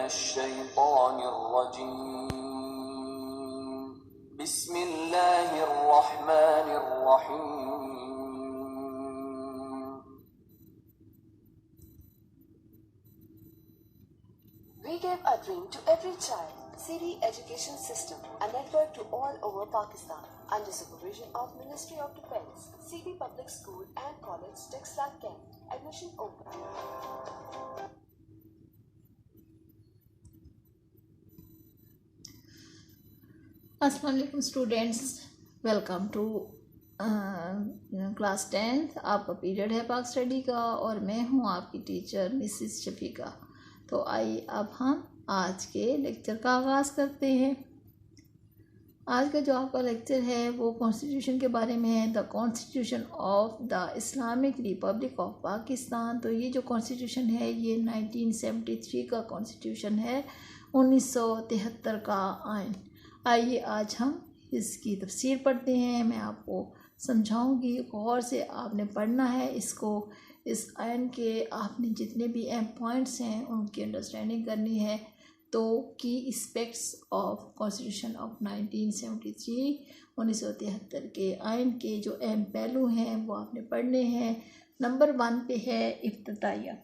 मिनश्शैतानिर्रजीम। बिस्मिल्लाहिर्रहमानिर्रहीम। We gave a dream to every child. CD Education System, a network to all over Pakistan, under supervision of Ministry of Defence. CD Public School and College, Texla Kent. Admission open. अस्सलाम वालेकुम students, welcome to class 10th। आपका period है पाक study का और मैं हूं आपकी टीचर मिसिस शफीका। तो आइए अब हम आज के लेक्चर का आगाज़ करते हैं। आज का जो आपका लेक्चर है वो कॉन्स्टिट्यूशन के बारे में है, the constitution of the Islamic Republic of Pakistan. तो ये जो कॉन्स्टिट्यूशन है ये 1973 का कॉन्स्टिट्यूशन है, 1973 का आइन। आइए आज हम इसकी तफसीर पढ़ते हैं। मैं आपको समझाऊंगी, गौर से आपने पढ़ना है इसको। इस आयन के आपने जितने भी अहम पॉइंट्स हैं उनकी अंडरस्टैंडिंग करनी है। तो की एस्पेक्ट्स ऑफ कॉन्स्टिट्यूशन ऑफ 1973 के आयन के जो अहम पहलू हैं वो आपने पढ़ने हैं। नंबर 1 पे है इफ्तिताहिया।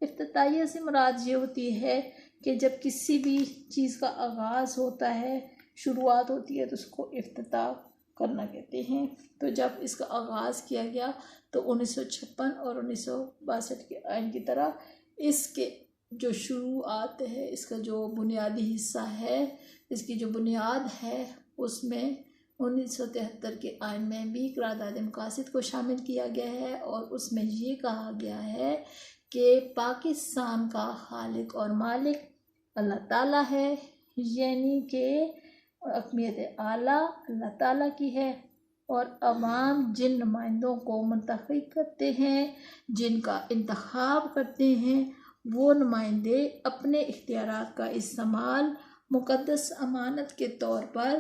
इफ्तिताहिया से मुराद ये होती है कि जब किसी भी चीज़ का आगाज़ होता है, शुरुआत होती है, तो उसको इफ्तिताह करना कहते हैं। तो जब इसका आगाज़ किया गया तो 1956 और 1962 के आइन की तरह इसके जो शुरुआत है, इसका जो बुनियादी हिस्सा है, इसकी जो बुनियाद है, उसमें 1973 के आइन में भी करारदाद मकासिद को शामिल किया गया है और उसमें ये कहा गया है कि पाकिस्तान का खालिक और मालिक अल्लाह ताला है, यानी कि अहमियत आला अल्लाह ताला की है और अवाम जिन नुमाइंदों को मुंतखब करते हैं, जिनका इंतखाब करते हैं, वो नुमाइंदे अपने इख्तियारात का इस्तेमाल मुक़द्दस अमानत के तौर पर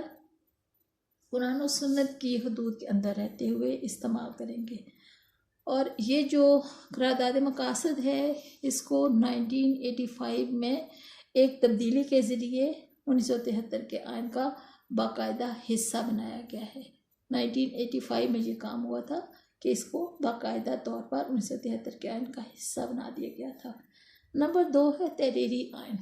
कुरान और सुन्नत की हदूद के अंदर रहते हुए इस्तेमाल करेंगे। और ये जो करारदाद मकासद है इसको 1985 में एक तब्दीली के ज़रिए 1973 के आइन का बाकायदा हिस्सा बनाया गया है। 1985 में ये काम हुआ था कि इसको बाकायदा तौर पर 1973 के आइन का हिस्सा बना दिया गया था। नंबर 2 है तहरीरी आइन।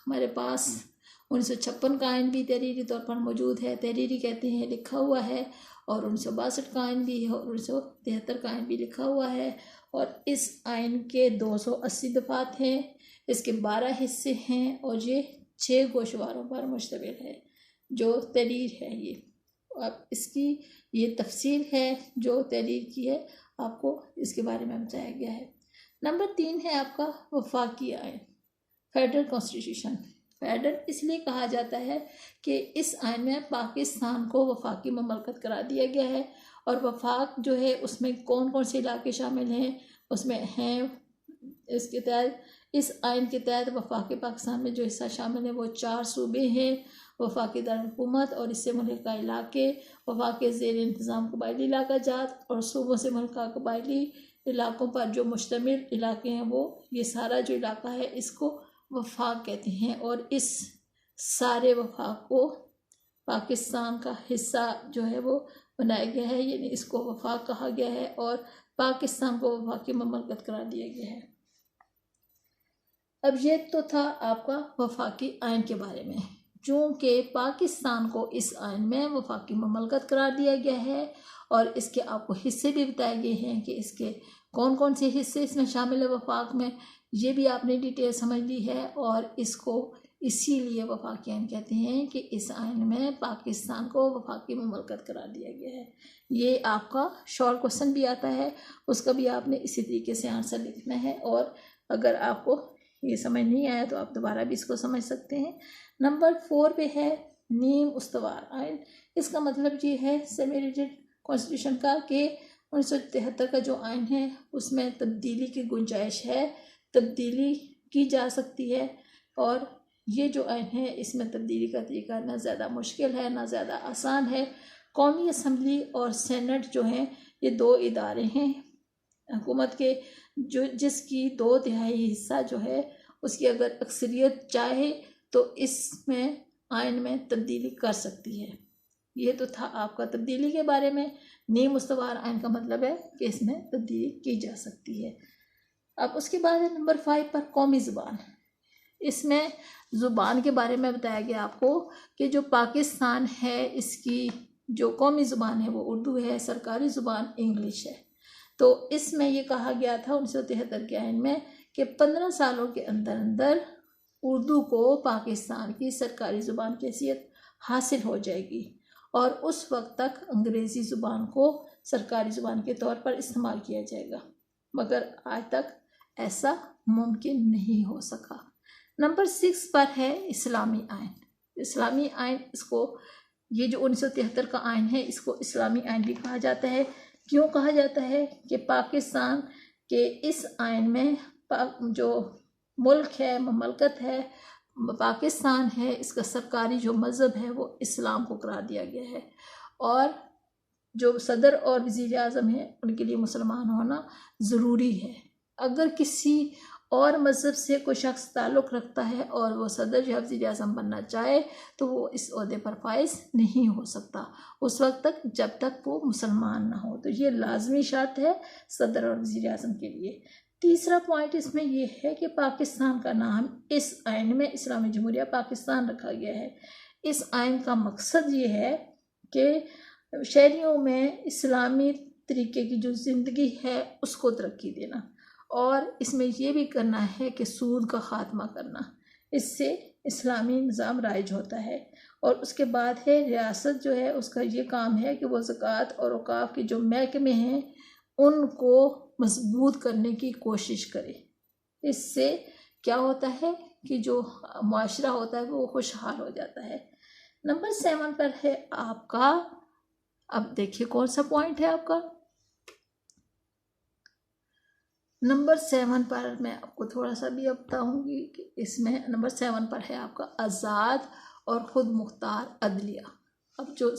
हमारे पास 1956 का आइन भी तहरीरी तौर पर मौजूद है, तहरीरी कहते हैं, लिखा हुआ है। और 1962 का आइन भी है और 1973 का आइन भी लिखा हुआ है। और इस आइन के 280 दफ़ात हैं, इसके 12 हिस्से हैं और ये 6 गोशवारों पर मुश्तमिल है जो तहरीर है। ये अब इसकी ये तफसील है जो तहरीर की है, आपको इसके बारे में बताया गया है। नंबर 3 है आपका वफाकी आइन, फेडरल कॉन्स्टिट्यूशन। फेडरल इसलिए कहा जाता है कि इस आइन में पाकिस्तान को वफाकी ममलकत करा दिया गया है। और वफाक जो है उसमें कौन कौन से इलाके शामिल हैं, उसमें हैं इसके तहत, इस आइन के तहत वफाक पाकिस्तान में जो हिस्सा शामिल है वो 4 सूबे हैं, वफाक दारकूमत और इससे मुल्का इलाके, वफाक ज़ेर इंतज़ाम कबायली इलाका जात और सूबों से मुल्का कबायली इलाकों पर जो मुश्तमिल इलाके हैं, वो ये सारा जो इलाका है इसको वफाक कहते हैं। और इस सारे वफाक को पाकिस्तान का हिस्सा जो है वो बनाया गया है, यानी इसको वफाक कहा गया है और पाकिस्तान को वफाकी ममलकत करा दिया गया है। अब ये तो था आपका वफाकी आइन के बारे में। चूँकि पाकिस्तान को इस आइन में वफाकी ममलकत करार दिया गया है और इसके आपको हिस्से भी बताए गए हैं कि इसके कौन कौन से हिस्से इसमें शामिल है वफाक में, ये भी आपने डिटेल समझ ली है। और इसको इसीलिए वफाकी आइन कहते हैं कि इस आइन में पाकिस्तान को वफाकी ममलकत करार दिया गया है। ये आपका शॉर्ट क्वेश्चन भी आता है, उसका भी आपने इसी तरीके से आंसर लिखना है। और अगर आपको ये समझ नहीं आया तो आप दोबारा भी इसको समझ सकते हैं। नंबर 4 पे है नीम उस्तवार आइन। इसका मतलब ये है सेमी रिजिड कॉन्स्टिट्यूशन का कि 1973 का जो आइन है उसमें तब्दीली की गुंजाइश है, तब्दीली की जा सकती है। और ये जो आइन है इसमें तब्दीली का तरीका ना ज़्यादा मुश्किल है ना ज़्यादा आसान है। कौमी असम्बली और सेनेट जो हैं ये 2 इदारे हैं हुकूमत के, जो जिसकी 2/3 हिस्सा जो है उसकी अगर अक्सरियत चाहे तो इसमें आइन में तब्दीली कर सकती है। ये तो था आपका तब्दीली के बारे में। नई मुस्तवार आइन का मतलब है कि इसमें तब्दीली की जा सकती है। अब उसके बाद है नंबर 5 पर कौमी ज़ुबान। इसमें ज़ुबान के बारे में बताया गया आपको कि जो पाकिस्तान है इसकी जो कौमी ज़ुबान है वो उर्दू है, सरकारी ज़ुबान इंग्लिश है। तो इसमें ये कहा गया था 1973 के आइन में कि 15 सालों के अंदर अंदर उर्दू को पाकिस्तान की सरकारी ज़ुबान की हैसियत हासिल हो जाएगी और उस वक्त तक अंग्रेज़ी ज़ुबान को सरकारी ज़ुबान के तौर पर इस्तेमाल किया जाएगा, मगर आज तक ऐसा मुमकिन नहीं हो सका। नंबर 6 पर है इस्लामी आइन। इस्लामी आइन, इसको ये जो 1973 का आइन है इसको इस्लामी आइन भी कहा जाता है। क्यों कहा जाता है कि पाकिस्तान के इस आइन में जो मुल्क है, ममलकत है, पाकिस्तान है, इसका सरकारी जो मज़हब है वो इस्लाम को करार दिया गया है और जो सदर और वज़ीर आज़म है उनके लिए मुसलमान होना ज़रूरी है। अगर किसी और मज़हब से कोई शख्स ताल्लुक़ रखता है और वो सदर या वज़ीर आज़म बनना चाहे तो वो इस ओहदे पर फाइज नहीं हो सकता उस वक्त तक जब तक वो मुसलमान ना हो। तो ये लाजमी शर्त है सदर और वज़ीर आज़म के लिए। तीसरा पॉइंट इसमें ये है कि पाकिस्तान का नाम इस आइन में इस्लामी जमहूरिया पाकिस्तान रखा गया है। इस आइन का मकसद ये है कि शहरियों में इस्लामी तरीके की जो ज़िंदगी है उसको तरक्की देना और इसमें यह भी करना है कि सूद का ख़ात्मा करना, इससे इस्लामी निज़ाम राइज होता है। और उसके बाद है रियासत जो है उसका ये काम है कि वो ज़कात और औकाफ के जो महकमे हैं उनको मजबूत करने की कोशिश करे। इससे क्या होता है कि जो मुआशरा होता है वो खुशहाल हो जाता है। नंबर 7 पर है आपका, अब देखिए कौन सा पॉइंट है आपका। नंबर 7 पर मैं आपको थोड़ा सा भी बताऊंगी कि इसमें नंबर 7 पर है आपका आज़ाद और ख़ुद मुख्तार अदलिया। अब जो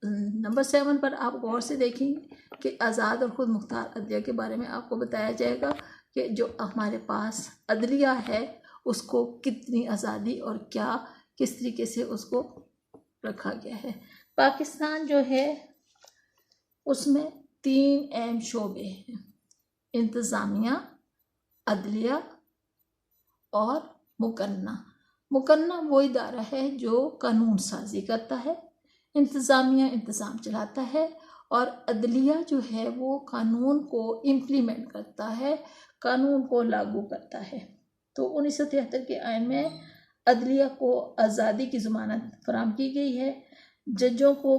नंबर 7 पर आप गौर से देखेंगे कि आज़ाद और ख़ुद मुख्तार अदलिया के बारे में आपको बताया जाएगा कि जो हमारे पास अदलिया है उसको कितनी आज़ादी और क्या किस तरीके से उसको रखा गया है। पाकिस्तान जो है उसमें 3 अहम शोबे हैं, इंतज़ामिया, अदलिया और मुकन्ना। मुकन्ना वो इदारा है जो कानून साजी करता है, इंतज़ामिया इंतज़ाम चलाता है और अदलिया जो है वो कानून को इम्प्लीमेंट करता है, कानून को लागू करता है। तो 1973 के आइन में अदलिया को आज़ादी की ज़मानत फराहम की गई है, जजों को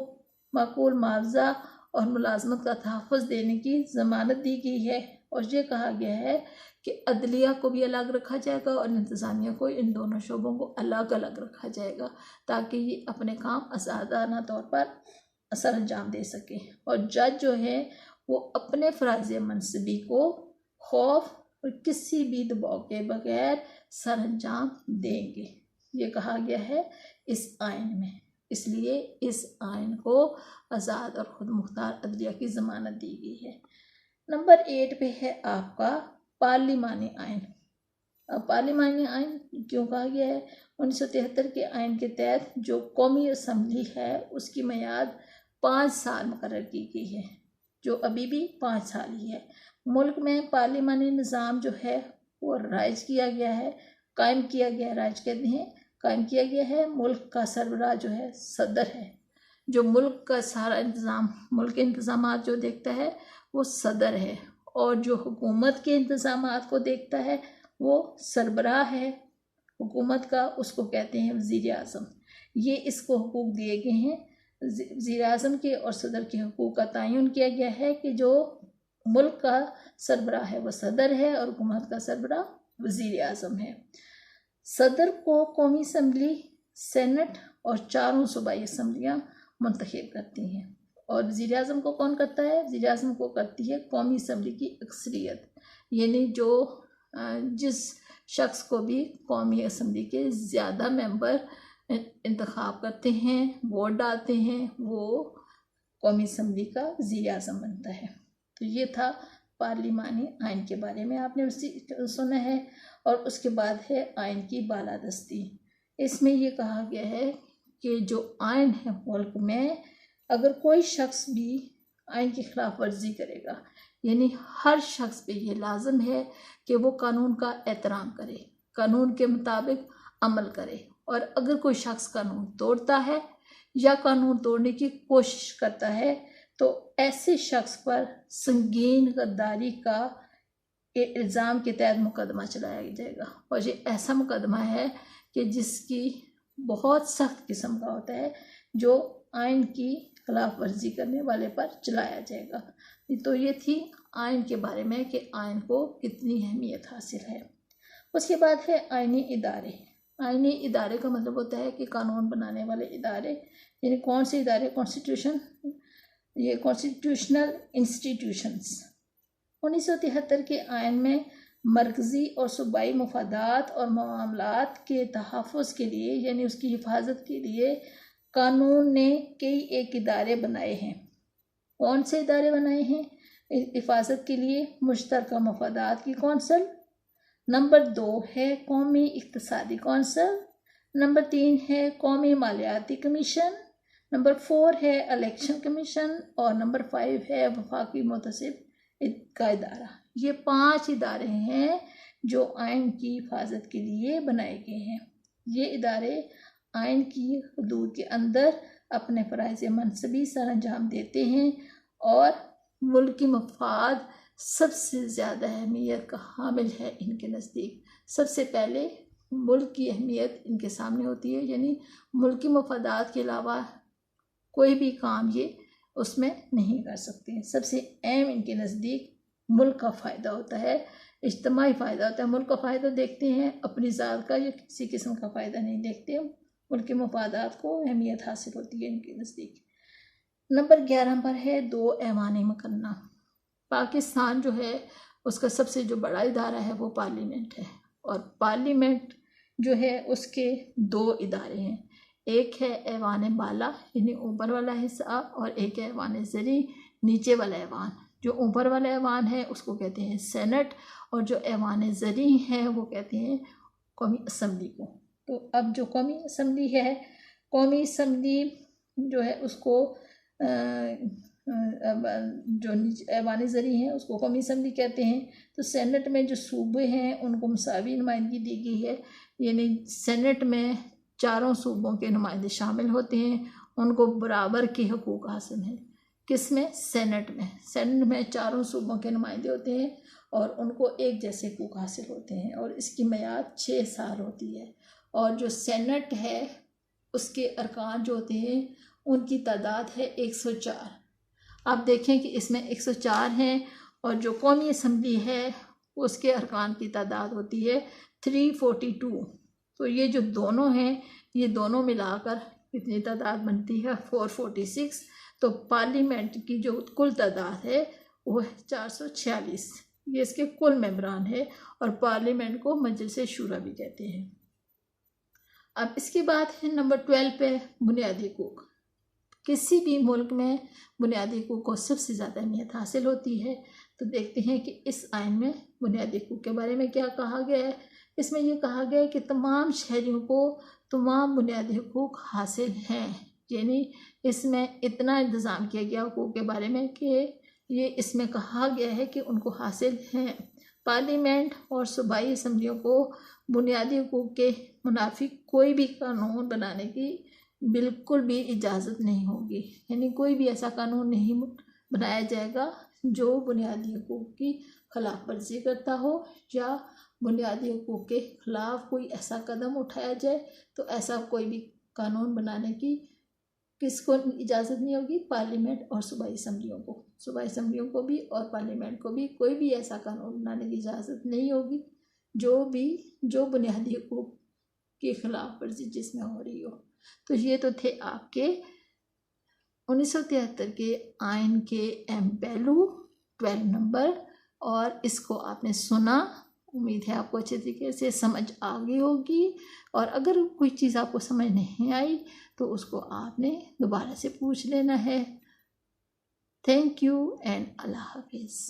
माकूल मुआवजा और मुलाजमत का तहफ़्फ़ुज़ देने की ज़मानत दी गई है और ये कहा गया है कि अदलिया को भी अलग रखा जाएगा और इंतज़ामिया को, इन दोनों शोबों को अलग अलग रखा जाएगा ताकि ये अपने काम आज़ादाना तौर पर सर अंजाम दे सके। और जज जो है वो अपने फ़राज़ मनसबी को खौफ और किसी भी दबाव के बगैर सर अंजाम देंगे, ये कहा गया है इस आइन में। इसलिए इस आइन को आज़ाद और ख़ुद मुख्तार अदलिया की ज़मानत दी गई है। नंबर 8 पे है आपका पार्लिमानी आइन। अब पार्लिमानी आइन क्यों कहा गया है? 1973 के आइन के तहत जो कौमी असम्बली है उसकी मियाद 5 साल मुकर्रर की गई है, जो अभी भी 5 साल ही है। मुल्क में पार्लिमानी निज़ाम जो है वो राइज किया गया है, कायम किया गया है, राइज कहते हैं, कायम किया गया है। मुल्क का सरबराह जो है सदर है, जो मुल्क का सारा इंतज़ाम, मुल्क के इंतज़ामात जो देखता है वो सदर है और जो हुकूमत के इंतज़ामात को देखता है वो सरबराह है हुकूमत का, उसको कहते हैं वज़ीर आज़म। ये इसको हुकूक दिए गए हैं, वज़ीर आज़म के और सदर के हुकूक का तयन किया गया है कि जो मुल्क का सरबराह है वो सदर है और हुकूमत का सरबराह वज़ीर आज़म है। सदर को कौमी असम्बली, सेनेट और 4 सूबाई असम्बलियाँ मुंतखब करती हैं। और वज़ीर आज़म को कौन करता है? वज़ीर आज़म को करती है कौमी असम्बली की अक्सरियत, यानी जो जिस शख्स को भी कौमी असम्बली के ज़्यादा मेंबर इंतखाब करते हैं, वोट डालते हैं, वो कौमी असम्बली का वज़ीर आज़म बनता है। तो ये था पार्लिमानी आइन के बारे में, आपने उसी सुना है। और उसके बाद है आइन की बालादस्ती। इसमें ये कहा गया है कि जो आइन है मुल्क में, अगर कोई शख्स भी आइन की खिलाफ वर्जी करेगा, यानी हर शख्स पे ये लाजम है कि वो कानून का एहतराम करे, कानून के मुताबिक अमल करे, और अगर कोई शख्स कानून तोड़ता है या कानून तोड़ने की कोशिश करता है तो ऐसे शख्स पर संगीन गद्दारी का इल्ज़ाम के तहत मुकदमा चलाया जाएगा। और ये ऐसा मुकदमा है कि जिसकी बहुत सख्त किस्म का होता है, जो आइन की खिलाफ वर्जी करने वाले पर चलाया जाएगा। तो ये थी आइन के बारे में कि आइन को कितनी अहमियत हासिल है। उसके बाद है आइनी इदारे। आइनी इदारे का मतलब होता है कि कानून बनाने वाले इदारे, यानी कौन से इदारे, ये कॉन्स्टिट्यूशनल इंस्टीट्यूशंस। 1973 के आइन में मरकज़ी और सूबाई मफादात और मामलात के तहफ़्फ़ुज़ के लिए, यानी उसकी हिफाजत के लिए कानून ने कई एक इदारे बनाए हैं। कौन से इदारे बनाए हैं? हिफाजत के लिए मुश्तरका मफादात की कौंसल, नंबर 2 है कौमी इक़्तिसादी कौंसल, नंबर 3 है कौमी मालियाती कमीशन, नंबर 4 है इलेक्शन कमीशन, और नंबर 5 है वफाकी मुतसिब का इदारा। ये 5 इदारे हैं जो आइन की हिफाजत के लिए बनाए गए हैं। ये इदारे आइन की हदूद के अंदर अपने फ़राइज़ मनसबी सर अंजाम देते हैं और मुल्क की मफाद सबसे ज़्यादा अहमियत का हामिल है इनके नज़दीक। सबसे पहले मुल्क की अहमियत इनके सामने होती है, यानी मुल्की मफादात के अलावा कोई भी काम ये उसमें नहीं कर सकते हैं। सबसे अहम इनके नज़दीक मुल्क का फ़ायदा होता है, इज्तिमाई फ़ायदा होता है। मुल्क का फ़ायदा देखते हैं, अपनी ज़ात का या किसी किस्म का फ़ायदा नहीं देखते। मुल्क के मफादात को अहमियत हासिल होती है इनके नज़दीक। नंबर 11 पर है 2 ऐवान मुकन्ना। पाकिस्तान जो है उसका सबसे जो बड़ा इदारा है वो पार्लियामेंट है, और पार्लियामेंट जो है उसके 2 इदारे हैं। एक है ऐवान बाला, यानी ऊपर वाला हिस्सा, और एक है ऐवान ज़री, नीचे वाला ऐवान। जो ऊपर वाला ऐवान है उसको कहते हैं सेनेट, और जो ऐवान ज़री है वो कहते हैं कौमी असम्बली को। तो अब जो कौमी असम्बली है, कौमी असम्बली जो है उसको जो ऐवान ज़री हैं उसको कौमी असम्बली कहते हैं। तो सेनेट में जो सूबे हैं उनको मुसावी नुमाइंदगी दी गई है, यानी सेनेट में 4 सूबों के नुमाइंदे शामिल होते हैं, उनको बराबर के हकूक़ हासिल हैं। किसमें? सेनेट में। सेनेट में 4 सूबों के नुमाइंदे होते हैं और उनको एक जैसे हकूक़ हासिल होते हैं, और इसकी मियाद 6 साल होती है। और जो सेनेट है उसके अरकान जो होते हैं उनकी तादाद है 104। आप देखें कि इसमें 104 हैं, और जो कौमी असम्बली है उसके अरकान की तादाद होती है 342। तो ये जो दोनों हैं, ये दोनों मिलाकर कितनी तादाद बनती है? 446। तो पार्लियामेंट की जो कुल तादाद है वो है 446। ये इसके कुल मेंबरान है, और पार्लियामेंट को मजलिस शूरा भी कहते हैं। अब इसके बाद है नंबर 12 पे बुनियादी हकूक़। किसी भी मुल्क में बुनियादी हकूक़ को सबसे ज़्यादा अहमियत हासिल होती है। तो देखते हैं कि इस आइन में बुनियादी हकूक़ के बारे में क्या कहा गया है। इसमें यह कहा गया है कि तमाम शहरियों को तमाम बुनियादी हकूक़ हासिल हैं, यानी इसमें इतना इंतज़ाम किया गया हकूक़ के बारे में कि ये इसमें कहा गया है कि उनको हासिल हैं। पार्लियामेंट और सूबाई असम्बलियों को बुनियादी हकूक़ के मुनाफिक कोई भी कानून बनाने की बिल्कुल भी इजाज़त नहीं होगी, यानी कोई भी ऐसा कानून नहीं बनाया जाएगा जो बुनियादी हकूक़ की खिलाफ वर्जी करता हो, या बुनियादी हकूक़ के ख़िलाफ़ कोई ऐसा कदम उठाया जाए। तो ऐसा कोई भी कानून बनाने की किसको इजाज़त नहीं होगी? पार्लियामेंट और सूबाई असम्बलियों को। सूबाई असम्बलियों को भी और पार्लियामेंट को भी कोई भी ऐसा कानून बनाने की इजाज़त नहीं होगी जो बुनियादी हकूक़ की खिलाफ वर्जी जिसमें हो रही हो। तो ये तो थे आपके 1973 के आइन के अहम पहलू 12 नंबर, और इसको आपने सुना। उम्मीद है आपको अच्छे तरीके से समझ आ गई होगी, और अगर कोई चीज़ आपको समझ नहीं आई तो उसको आपने दोबारा से पूछ लेना है। थैंक यू एंड अल्लाह हाफिज़।